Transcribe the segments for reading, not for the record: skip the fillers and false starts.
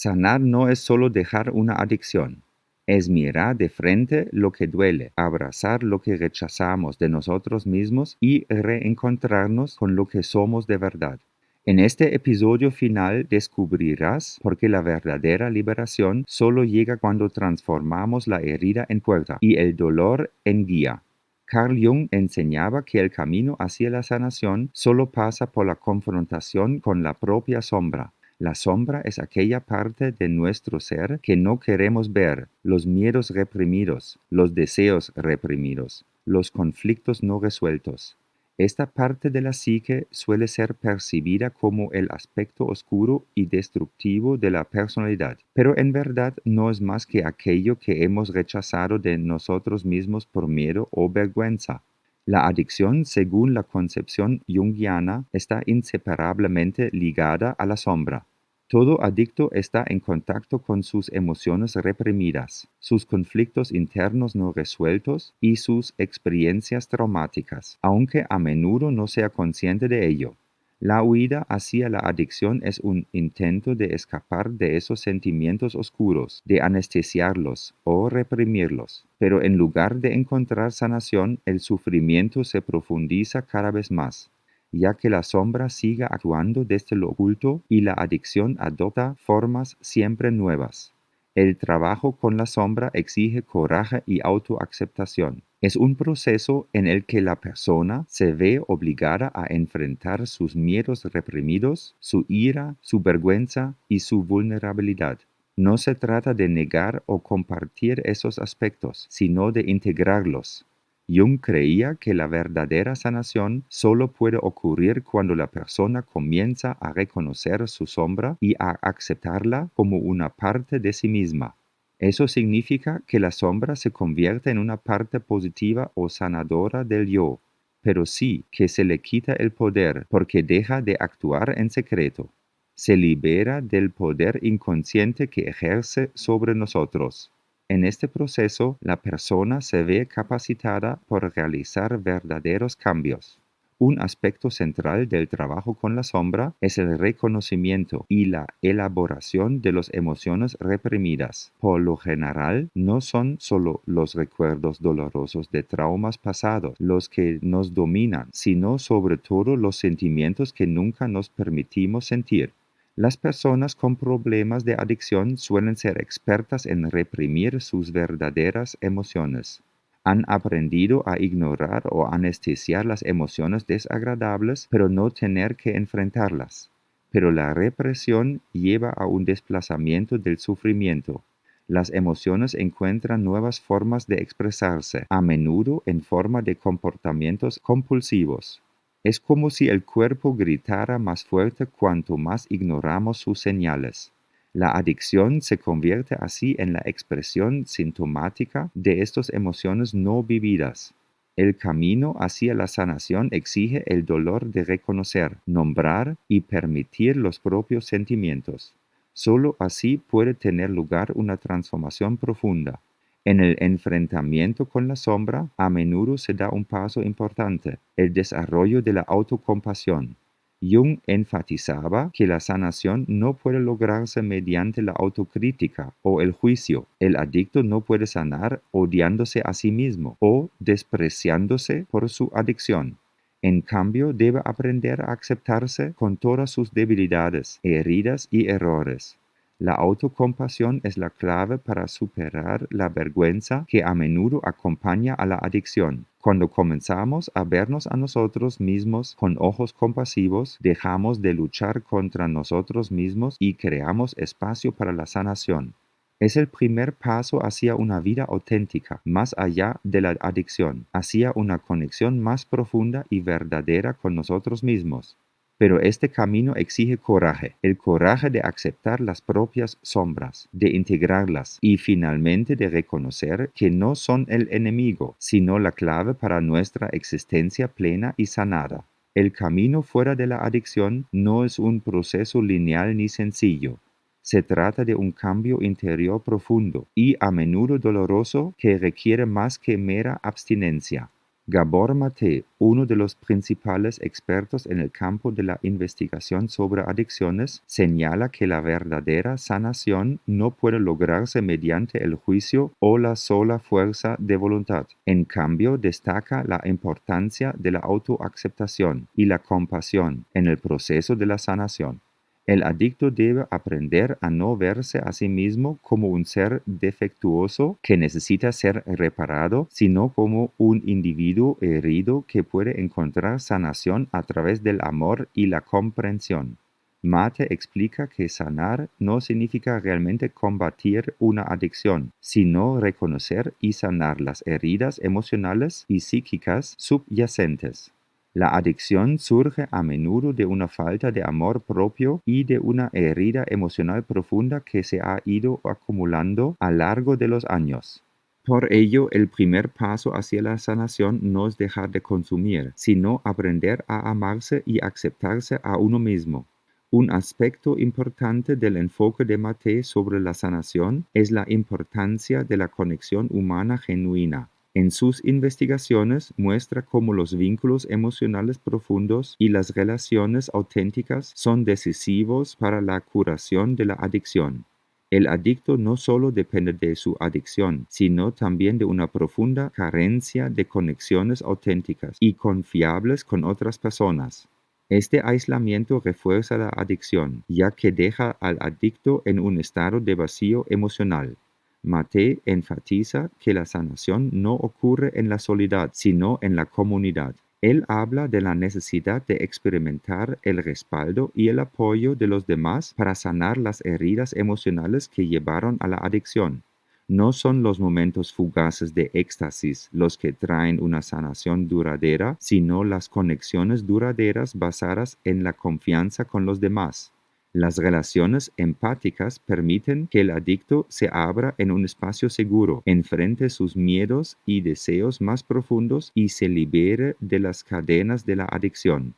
Sanar no es solo dejar una adicción. Es mirar de frente lo que duele, abrazar lo que rechazamos de nosotros mismos y reencontrarnos con lo que somos de verdad. En este episodio final descubrirás por qué la verdadera liberación solo llega cuando transformamos la herida en puerta y el dolor en guía. Carl Jung enseñaba que el camino hacia la sanación solo pasa por la confrontación con la propia sombra. La sombra es aquella parte de nuestro ser que no queremos ver, los miedos reprimidos, los deseos reprimidos, los conflictos no resueltos. Esta parte de la psique suele ser percibida como el aspecto oscuro y destructivo de la personalidad, pero en verdad no es más que aquello que hemos rechazado de nosotros mismos por miedo o vergüenza. La adicción, según la concepción junguiana, está inseparablemente ligada a la sombra. Todo adicto está en contacto con sus emociones reprimidas, sus conflictos internos no resueltos y sus experiencias traumáticas, aunque a menudo no sea consciente de ello. La huida hacia la adicción es un intento de escapar de esos sentimientos oscuros, de anestesiarlos o reprimirlos. Pero en lugar de encontrar sanación, el sufrimiento se profundiza cada vez más, ya que la sombra sigue actuando desde lo oculto y la adicción adopta formas siempre nuevas. El trabajo con la sombra exige coraje y autoaceptación. Es un proceso en el que la persona se ve obligada a enfrentar sus miedos reprimidos, su ira, su vergüenza y su vulnerabilidad. No se trata de negar o compartir esos aspectos, sino de integrarlos. Jung creía que la verdadera sanación solo puede ocurrir cuando la persona comienza a reconocer su sombra y a aceptarla como una parte de sí misma. Eso significa que la sombra se convierte en una parte positiva o sanadora del yo, pero sí que se le quita el poder porque deja de actuar en secreto. Se libera del poder inconsciente que ejerce sobre nosotros. En este proceso, la persona se ve capacitada por realizar verdaderos cambios. Un aspecto central del trabajo con la sombra es el reconocimiento y la elaboración de las emociones reprimidas. Por lo general, no son solo los recuerdos dolorosos de traumas pasados los que nos dominan, sino sobre todo los sentimientos que nunca nos permitimos sentir. Las personas con problemas de adicción suelen ser expertas en reprimir sus verdaderas emociones. Han aprendido a ignorar o anestesiar las emociones desagradables, pero no tener que enfrentarlas. Pero la represión lleva a un desplazamiento del sufrimiento. Las emociones encuentran nuevas formas de expresarse, a menudo en forma de comportamientos compulsivos. Es como si el cuerpo gritara más fuerte cuanto más ignoramos sus señales. La adicción se convierte así en la expresión sintomática de estas emociones no vividas. El camino hacia la sanación exige el dolor de reconocer, nombrar y permitir los propios sentimientos. Solo así puede tener lugar una transformación profunda. En el enfrentamiento con la sombra, a menudo se da un paso importante, el desarrollo de la autocompasión. Jung enfatizaba que la sanación no puede lograrse mediante la autocrítica o el juicio. El adicto no puede sanar odiándose a sí mismo o despreciándose por su adicción. En cambio, debe aprender a aceptarse con todas sus debilidades, heridas y errores. La autocompasión es la clave para superar la vergüenza que a menudo acompaña a la adicción. Cuando comenzamos a vernos a nosotros mismos con ojos compasivos, dejamos de luchar contra nosotros mismos y creamos espacio para la sanación. Es el primer paso hacia una vida auténtica, más allá de la adicción, hacia una conexión más profunda y verdadera con nosotros mismos. Pero este camino exige coraje, el coraje de aceptar las propias sombras, de integrarlas y finalmente de reconocer que no son el enemigo, sino la clave para nuestra existencia plena y sanada. El camino fuera de la adicción no es un proceso lineal ni sencillo. Se trata de un cambio interior profundo y a menudo doloroso que requiere más que mera abstinencia. Gabor Mate, uno de los principales expertos en el campo de la investigación sobre adicciones, señala que la verdadera sanación no puede lograrse mediante el juicio o la sola fuerza de voluntad. En cambio, destaca la importancia de la autoaceptación y la compasión en el proceso de la sanación. El adicto debe aprender a no verse a sí mismo como un ser defectuoso que necesita ser reparado, sino como un individuo herido que puede encontrar sanación a través del amor y la comprensión. Mate explica que sanar no significa realmente combatir una adicción, sino reconocer y sanar las heridas emocionales y psíquicas subyacentes. La adicción surge a menudo de una falta de amor propio y de una herida emocional profunda que se ha ido acumulando a lo largo de los años. Por ello, el primer paso hacia la sanación no es dejar de consumir, sino aprender a amarse y aceptarse a uno mismo. Un aspecto importante del enfoque de Mate sobre la sanación es la importancia de la conexión humana genuina. En sus investigaciones muestra cómo los vínculos emocionales profundos y las relaciones auténticas son decisivos para la curación de la adicción. El adicto no solo depende de su adicción, sino también de una profunda carencia de conexiones auténticas y confiables con otras personas. Este aislamiento refuerza la adicción, ya que deja al adicto en un estado de vacío emocional. Mate enfatiza que la sanación no ocurre en la soledad, sino en la comunidad. Él habla de la necesidad de experimentar el respaldo y el apoyo de los demás para sanar las heridas emocionales que llevaron a la adicción. No son los momentos fugaces de éxtasis los que traen una sanación duradera, sino las conexiones duraderas basadas en la confianza con los demás. Las relaciones empáticas permiten que el adicto se abra en un espacio seguro, enfrente sus miedos y deseos más profundos y se libere de las cadenas de la adicción.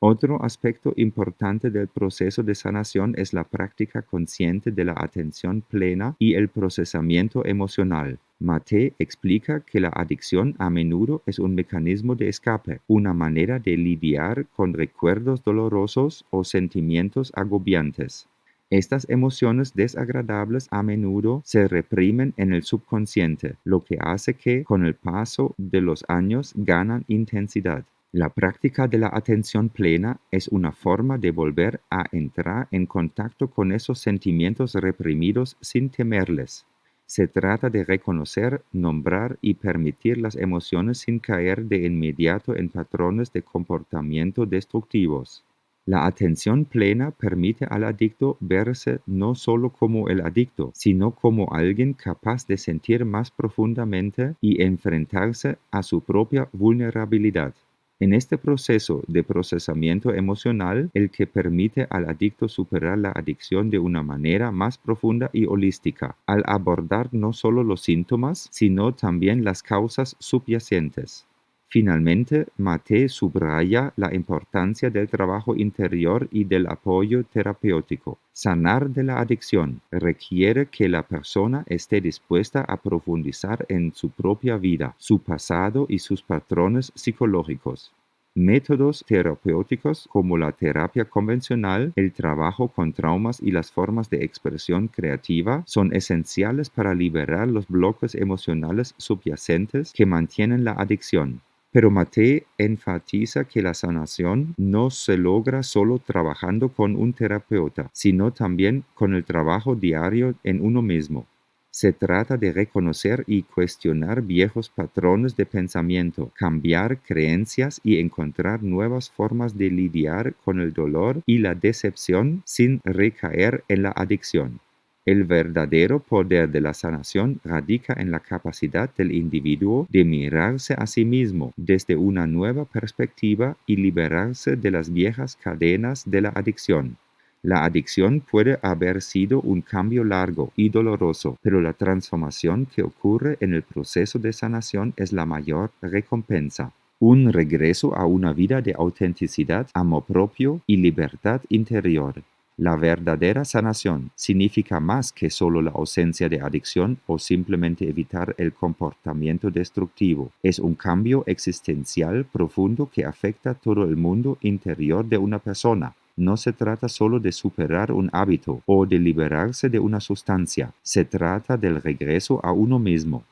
Otro aspecto importante del proceso de sanación es la práctica consciente de la atención plena y el procesamiento emocional. Mate explica que la adicción a menudo es un mecanismo de escape, una manera de lidiar con recuerdos dolorosos o sentimientos agobiantes. Estas emociones desagradables a menudo se reprimen en el subconsciente, lo que hace que, con el paso de los años, ganan intensidad. La práctica de la atención plena es una forma de volver a entrar en contacto con esos sentimientos reprimidos sin temerles. Se trata de reconocer, nombrar y permitir las emociones sin caer de inmediato en patrones de comportamiento destructivos. La atención plena permite al adicto verse no solo como el adicto, sino como alguien capaz de sentir más profundamente y enfrentarse a su propia vulnerabilidad. En este proceso de procesamiento emocional, el que permite al adicto superar la adicción de una manera más profunda y holística, al abordar no solo los síntomas, sino también las causas subyacentes. Finalmente, Mate subraya la importancia del trabajo interior y del apoyo terapéutico. Sanar de la adicción requiere que la persona esté dispuesta a profundizar en su propia vida, su pasado y sus patrones psicológicos. Métodos terapéuticos como la terapia convencional, el trabajo con traumas y las formas de expresión creativa son esenciales para liberar los bloques emocionales subyacentes que mantienen la adicción. Pero Mate enfatiza que la sanación no se logra solo trabajando con un terapeuta, sino también con el trabajo diario en uno mismo. Se trata de reconocer y cuestionar viejos patrones de pensamiento, cambiar creencias y encontrar nuevas formas de lidiar con el dolor y la decepción sin recaer en la adicción. El verdadero poder de la sanación radica en la capacidad del individuo de mirarse a sí mismo desde una nueva perspectiva y liberarse de las viejas cadenas de la adicción. La adicción puede haber sido un cambio largo y doloroso, pero la transformación que ocurre en el proceso de sanación es la mayor recompensa. Un regreso a una vida de autenticidad, amor propio y libertad interior. La verdadera sanación significa más que solo la ausencia de adicción o simplemente evitar el comportamiento destructivo. Es un cambio existencial profundo que afecta todo el mundo interior de una persona. No se trata solo de superar un hábito o de liberarse de una sustancia. Se trata del regreso a uno mismo.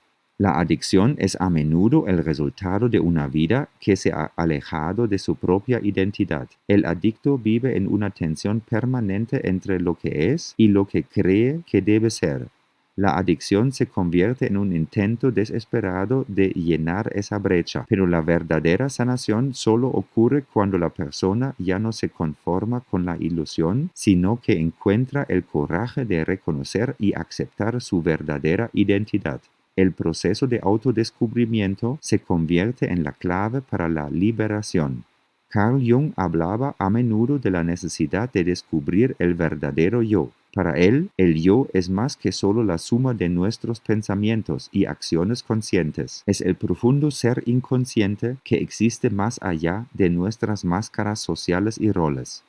La adicción es a menudo el resultado de una vida que se ha alejado de su propia identidad. El adicto vive en una tensión permanente entre lo que es y lo que cree que debe ser. La adicción se convierte en un intento desesperado de llenar esa brecha, pero la verdadera sanación solo ocurre cuando la persona ya no se conforma con la ilusión, sino que encuentra el coraje de reconocer y aceptar su verdadera identidad. El proceso de autodescubrimiento se convierte en la clave para la liberación. Carl Jung hablaba a menudo de la necesidad de descubrir el verdadero yo. Para él, el yo es más que solo la suma de nuestros pensamientos y acciones conscientes. Es el profundo ser inconsciente que existe más allá de nuestras máscaras sociales y roles.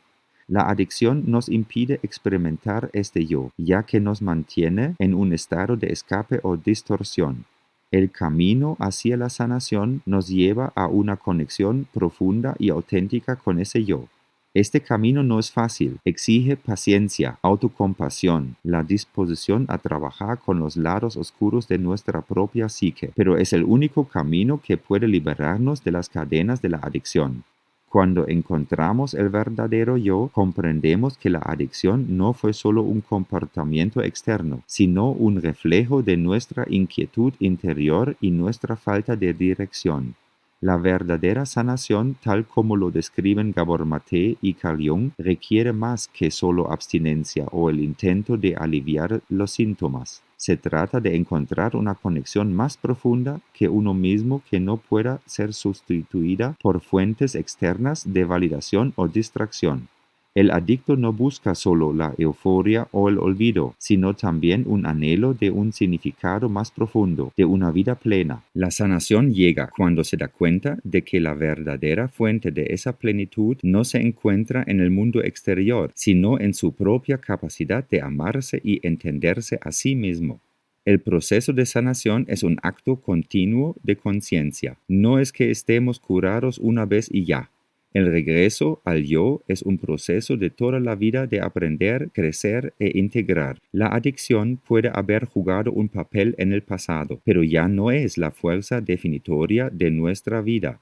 La adicción nos impide experimentar este yo, ya que nos mantiene en un estado de escape o distorsión. El camino hacia la sanación nos lleva a una conexión profunda y auténtica con ese yo. Este camino no es fácil, exige paciencia, autocompasión, la disposición a trabajar con los lados oscuros de nuestra propia psique, pero es el único camino que puede liberarnos de las cadenas de la adicción. Cuando encontramos el verdadero yo, comprendemos que la adicción no fue solo un comportamiento externo, sino un reflejo de nuestra inquietud interior y nuestra falta de dirección. La verdadera sanación, tal como lo describen Gabor Maté y Carl Jung, requiere más que solo abstinencia o el intento de aliviar los síntomas. Se trata de encontrar una conexión más profunda que uno mismo que no pueda ser sustituida por fuentes externas de validación o distracción. El adicto no busca solo la euforia o el olvido, sino también un anhelo de un significado más profundo, de una vida plena. La sanación llega cuando se da cuenta de que la verdadera fuente de esa plenitud no se encuentra en el mundo exterior, sino en su propia capacidad de amarse y entenderse a sí mismo. El proceso de sanación es un acto continuo de conciencia. No es que estemos curados una vez y ya. El regreso al yo es un proceso de toda la vida de aprender, crecer e integrar. La adicción puede haber jugado un papel en el pasado, pero ya no es la fuerza definitoria de nuestra vida.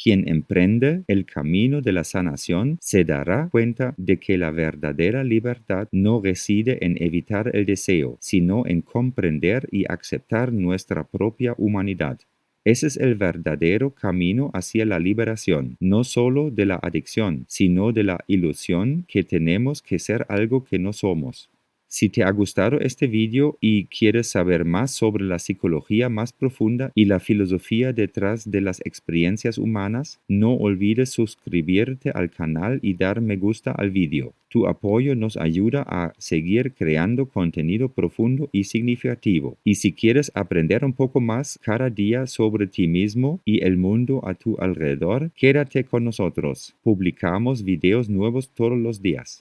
Quien emprende el camino de la sanación se dará cuenta de que la verdadera libertad no reside en evitar el deseo, sino en comprender y aceptar nuestra propia humanidad. Ese es el verdadero camino hacia la liberación, no solo de la adicción, sino de la ilusión que tenemos que ser algo que no somos. Si te ha gustado este video y quieres saber más sobre la psicología más profunda y la filosofía detrás de las experiencias humanas, no olvides suscribirte al canal y dar me gusta al video. Tu apoyo nos ayuda a seguir creando contenido profundo y significativo. Y si quieres aprender un poco más cada día sobre ti mismo y el mundo a tu alrededor, quédate con nosotros. Publicamos videos nuevos todos los días.